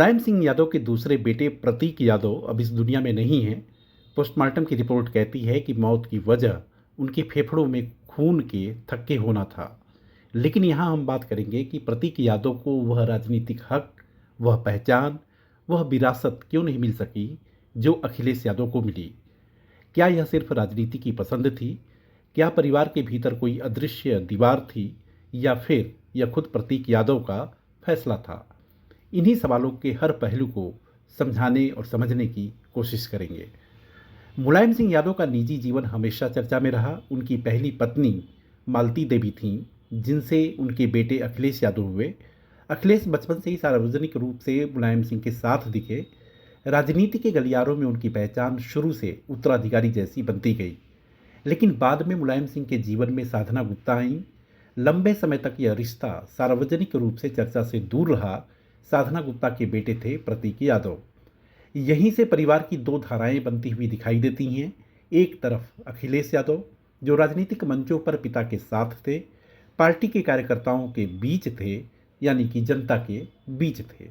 मुलायम सिंह यादव के दूसरे बेटे प्रतीक यादव अब इस दुनिया में नहीं हैं। पोस्टमार्टम की रिपोर्ट कहती है कि मौत की वजह उनके फेफड़ों में खून के थक्के होना था। लेकिन यहाँ हम बात करेंगे कि प्रतीक यादव को वह राजनीतिक हक, वह पहचान, वह विरासत क्यों नहीं मिल सकी जो अखिलेश यादव को मिली। क्या यह सिर्फ राजनीति की पसंद थी? क्या परिवार के भीतर कोई अदृश्य दीवार थी, या फिर यह खुद प्रतीक यादव का फैसला था? इन्हीं सवालों के हर पहलू को समझाने और समझने की कोशिश करेंगे। मुलायम सिंह यादव का निजी जीवन हमेशा चर्चा में रहा। उनकी पहली पत्नी मालती देवी थीं, जिनसे उनके बेटे अखिलेश यादव हुए। अखिलेश बचपन से ही सार्वजनिक रूप से मुलायम सिंह के साथ दिखे। राजनीति के गलियारों में उनकी पहचान शुरू से उत्तराधिकारी जैसी बनती गई। लेकिन बाद में मुलायम सिंह के जीवन में साधना गुप्ता आईं। लंबे समय तक यह रिश्ता सार्वजनिक रूप से चर्चा से दूर रहा। साधना गुप्ता के बेटे थे प्रतीक यादव। यहीं से परिवार की दो धाराएं बनती हुई दिखाई देती हैं। एक तरफ अखिलेश यादव, जो राजनीतिक मंचों पर पिता के साथ थे, पार्टी के कार्यकर्ताओं के बीच थे, यानी कि जनता के बीच थे।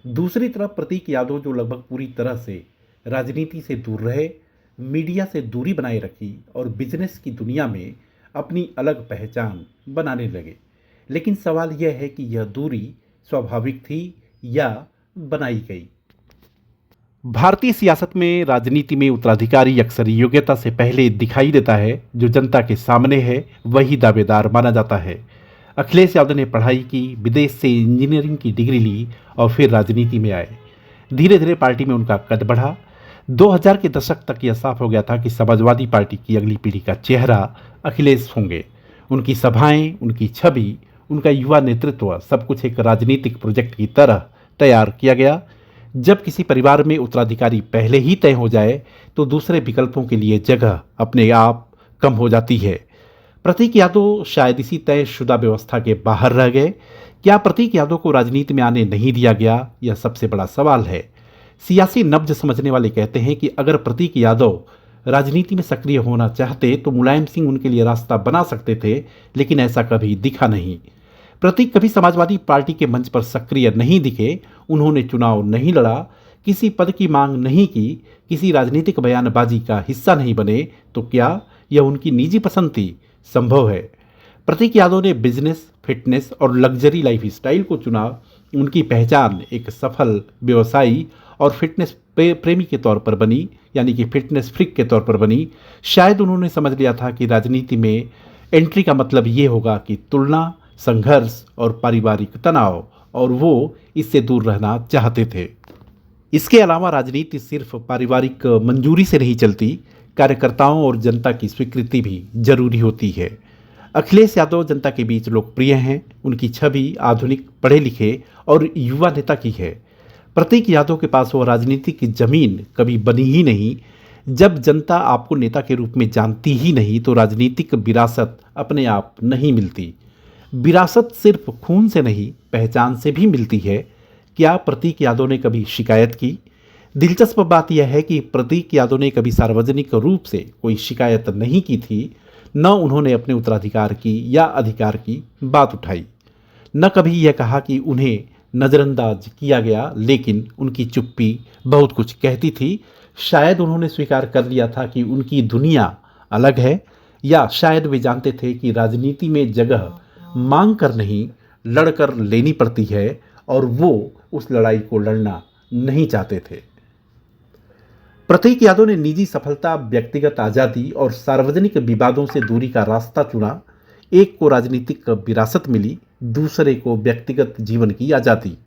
दूसरी तरफ प्रतीक यादव, जो लगभग पूरी तरह से राजनीति से दूर रहे, मीडिया से दूरी बनाए रखी और बिजनेस की दुनिया में अपनी अलग पहचान बनाने लगे। लेकिन सवाल यह है कि यह दूरी स्वाभाविक थी या बनाई गई। भारतीय सियासत में राजनीति में उत्तराधिकारी अक्सर योग्यता से पहले दिखाई देता है। जो जनता के सामने है वही दावेदार माना जाता है। अखिलेश यादव ने पढ़ाई की, विदेश से इंजीनियरिंग की डिग्री ली और फिर राजनीति में आए। धीरे धीरे पार्टी में उनका कद बढ़ा। 2000 के दशक तक यह साफ हो गया था कि समाजवादी पार्टी की अगली पीढ़ी का चेहरा अखिलेश होंगे। उनकी सभाएं, उनकी छवि, उनका युवा नेतृत्व, सब कुछ एक राजनीतिक प्रोजेक्ट की तरह तैयार किया गया। जब किसी परिवार में उत्तराधिकारी पहले ही तय हो जाए तो दूसरे विकल्पों के लिए जगह अपने आप कम हो जाती है। प्रतीक यादव शायद इसी तयशुदा व्यवस्था के बाहर रह गए। क्या प्रतीक यादव को राजनीति में आने नहीं दिया गया? यह सबसे बड़ा सवाल है। सियासी नब्ज समझने वाले कहते हैं कि अगर प्रतीक यादव राजनीति में सक्रिय होना चाहते तो मुलायम सिंह उनके लिए रास्ता बना सकते थे, लेकिन ऐसा कभी दिखा नहीं। प्रतीक कभी समाजवादी पार्टी के मंच पर सक्रिय नहीं दिखे। उन्होंने चुनाव नहीं लड़ा, किसी पद की मांग नहीं की, किसी राजनीतिक बयानबाजी का हिस्सा नहीं बने। तो क्या यह उनकी निजी पसंद थी? संभव है। प्रतीक यादव ने बिजनेस, फिटनेस और लग्जरी लाइफस्टाइल को चुना। उनकी पहचान एक सफल व्यवसायी और फिटनेस प्रेमी के तौर पर बनी, यानी कि फिटनेस फ्रीक के तौर पर बनी। शायद उन्होंने समझ लिया था कि राजनीति में एंट्री का मतलब ये होगा कि तुलना, संघर्ष और पारिवारिक तनाव, और वो इससे दूर रहना चाहते थे। इसके अलावा राजनीति सिर्फ पारिवारिक मंजूरी से नहीं चलती, कार्यकर्ताओं और जनता की स्वीकृति भी जरूरी होती है। अखिलेश यादव जनता के बीच लोकप्रिय हैं। उनकी छवि आधुनिक, पढ़े लिखे और युवा नेता की है। प्रतीक यादव के पास वो राजनीति की जमीन कभी बनी ही नहीं। जब जनता आपको नेता के रूप में जानती ही नहीं तो राजनीतिक विरासत अपने आप नहीं मिलती। विरासत सिर्फ खून से नहीं, पहचान से भी मिलती है। क्या प्रतीक यादव ने कभी शिकायत की? दिलचस्प बात यह है कि प्रतीक यादव ने कभी सार्वजनिक रूप से कोई शिकायत नहीं की थी। न उन्होंने अपने उत्तराधिकार की या अधिकार की बात उठाई, न कभी यह कहा कि उन्हें नज़रअंदाज किया गया। लेकिन उनकी चुप्पी बहुत कुछ कहती थी। शायद उन्होंने स्वीकार कर लिया था कि उनकी दुनिया अलग है, या शायद वे जानते थे कि राजनीति में जगह मांग कर नहीं, लड़कर लेनी पड़ती है, और वो उस लड़ाई को लड़ना नहीं चाहते थे। प्रतीक यादव ने निजी सफलता, व्यक्तिगत आज़ादी और सार्वजनिक विवादों से दूरी का रास्ता चुना। एक को राजनीतिक विरासत मिली, दूसरे को व्यक्तिगत जीवन की आज़ादी।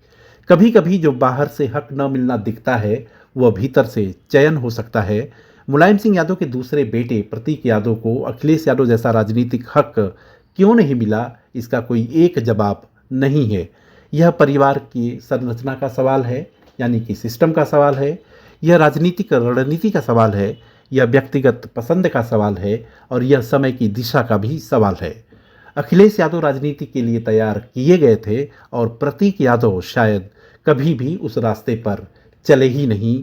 कभी कभी जो बाहर से हक न मिलना दिखता है वह भीतर से चयन हो सकता है। मुलायम सिंह यादव के दूसरे बेटे प्रतीक यादव को अखिलेश यादव जैसा राजनीतिक हक क्यों नहीं मिला, इसका कोई एक जवाब नहीं है। यह परिवार की संरचना का सवाल है, यानी कि सिस्टम का सवाल है। यह राजनीतिक रणनीति का सवाल है। यह व्यक्तिगत पसंद का सवाल है, और यह समय की दिशा का भी सवाल है। अखिलेश यादव राजनीति के लिए तैयार किए गए थे, और प्रतीक यादव शायद कभी भी उस रास्ते पर चले ही नहीं।